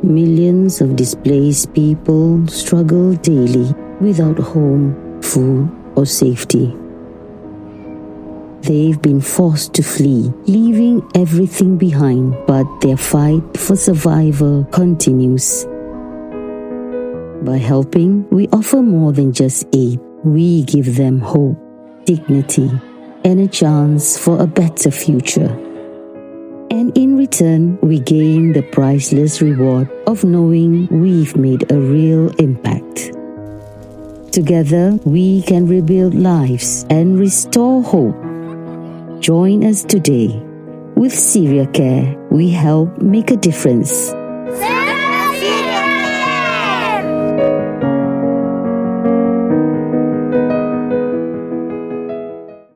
Millions of displaced people struggle daily without home, food, or safety. They've been forced to flee, leaving everything behind, but their fight for survival continues. By helping, we offer more than just aid. We give them hope, dignity, and a chance for a better future. And in return, we gain the priceless reward of knowing we've made a real impact. Together, we can rebuild lives and restore hope. Join us today. With Syria Care, we help make a difference.